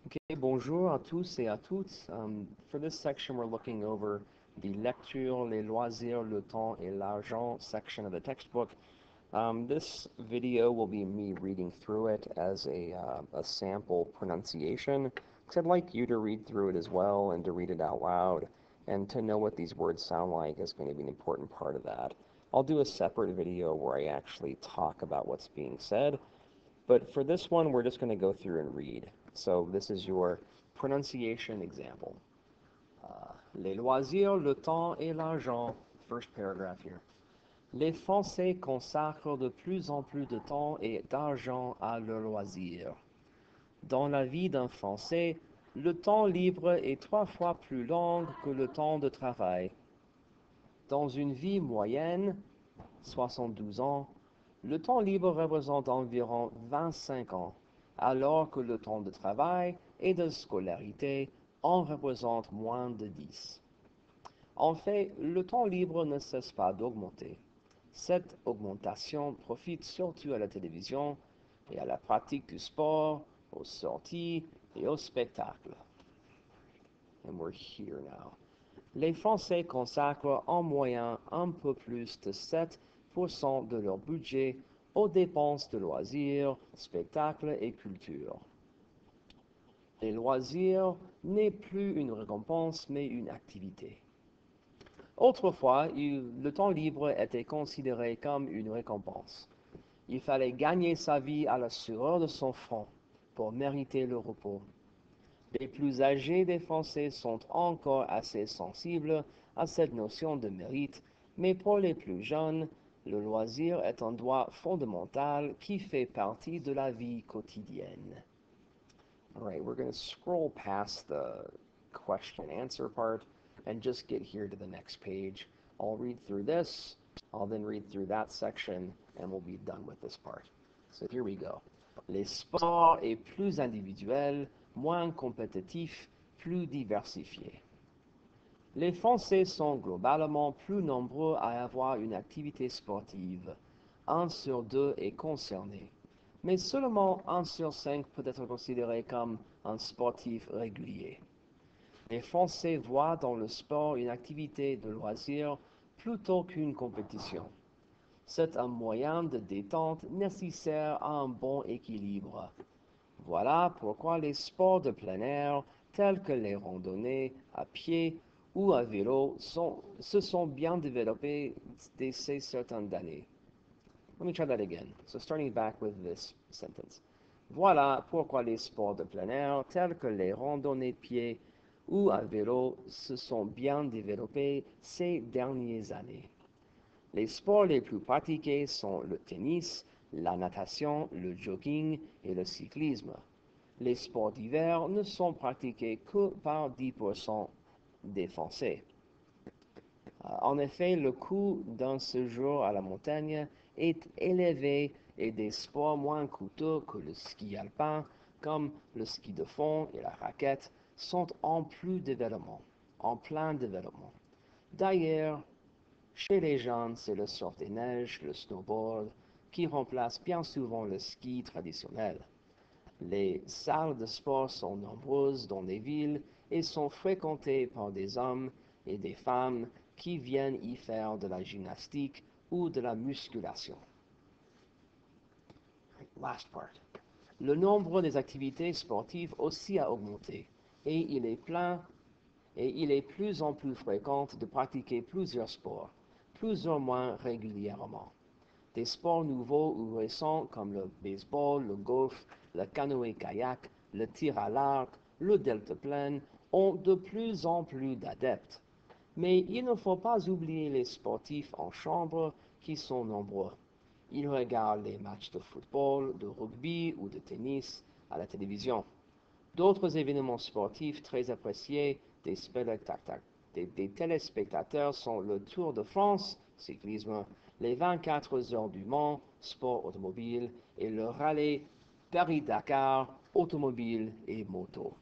Okay, bonjour à tous et à toutes. For this section, we're looking over the lecture, les loisirs, le temps et l'argent section of the textbook. This video will be me reading through it as a sample pronunciation, because I'd like you to read through it as well and to read it out loud, and to know what these words sound like is going to be an important part of that. I'll do a separate video where I actually talk about what's being said, but for this one, we're just going to go through and read. So this is your pronunciation example. Les loisirs, le temps et l'argent. First paragraph here. Les Français consacrent de plus en plus de temps et d'argent à leurs loisirs. Dans la vie d'un Français, le temps libre est 3 fois plus long que le temps de travail. Dans une vie moyenne, 72 ans, le temps libre représente environ 25 ans, alors que le temps de travail et de scolarité en représente moins de 10. En fait, le temps libre ne cesse pas d'augmenter. Cette augmentation profite surtout à la télévision et à la pratique du sport, aux sorties et aux spectacles. And we're here now. Les Français consacrent en moyenne un peu plus de 7% de leur budget aux dépenses de loisirs, spectacles et culture. Les loisirs n'est plus une récompense mais une activité. Autrefois, le temps libre était considéré comme une récompense. Il fallait gagner sa vie à la sueur de son front pour mériter le repos. Les plus âgés des Français sont encore assez sensibles à cette notion de mérite, mais pour les plus jeunes, le loisir est un droit fondamental qui fait partie de la vie quotidienne. All right, we're going to scroll past the question and answer part and just get here to the next page. I'll read through this, I'll then read through that section, and we'll be done with this part. So here we go. Les sports est plus individuel, moins compétitif, plus diversifié. Les Français sont globalement plus nombreux à avoir une activité sportive. 1 sur 2 est concerné. Mais seulement 1 sur 5 peut être considéré comme un sportif régulier. Les Français voient dans le sport une activité de loisir plutôt qu'une compétition. C'est un moyen de détente nécessaire à un bon équilibre. Voilà pourquoi les sports de plein air, tels que les randonnées à pied ou à vélo, se sont bien développés dès ces certaines années. Let me try that again. So starting back with this sentence. Voilà pourquoi les sports de plein air, tels que les randonnées de pied ou à vélo, se sont bien développés ces dernières années. Les sports les plus pratiqués sont le tennis, la natation, le jogging et le cyclisme. Les sports d'hiver ne sont pratiqués que par 10% des Français. En effet, le coût d'un séjour à la montagne est élevé et des sports moins coûteux que le ski alpin, comme le ski de fond et la raquette, sont en plein développement. D'ailleurs, chez les jeunes, c'est le surf des neiges, le snowboard, qui remplace bien souvent le ski traditionnel. Les salles de sport sont nombreuses dans les villes et sont fréquentées par des hommes et des femmes qui viennent y faire de la gymnastique ou de la musculation. Last part. Le nombre des activités sportives aussi a augmenté et il est plus en plus fréquent de pratiquer plusieurs sports, plus ou moins régulièrement. Des sports nouveaux ou récents comme le baseball, le golf, le canoë-kayak, le tir à l'arc, le deltaplane ont de plus en plus d'adeptes. Mais il ne faut pas oublier les sportifs en chambre qui sont nombreux. Ils regardent les matchs de football, de rugby ou de tennis à la télévision. D'autres événements sportifs très appréciés des téléspectateurs sont le Tour de France, cyclisme, les 24 heures du Mans, sport automobile, et le rallye Paris-Dakar, automobile et moto.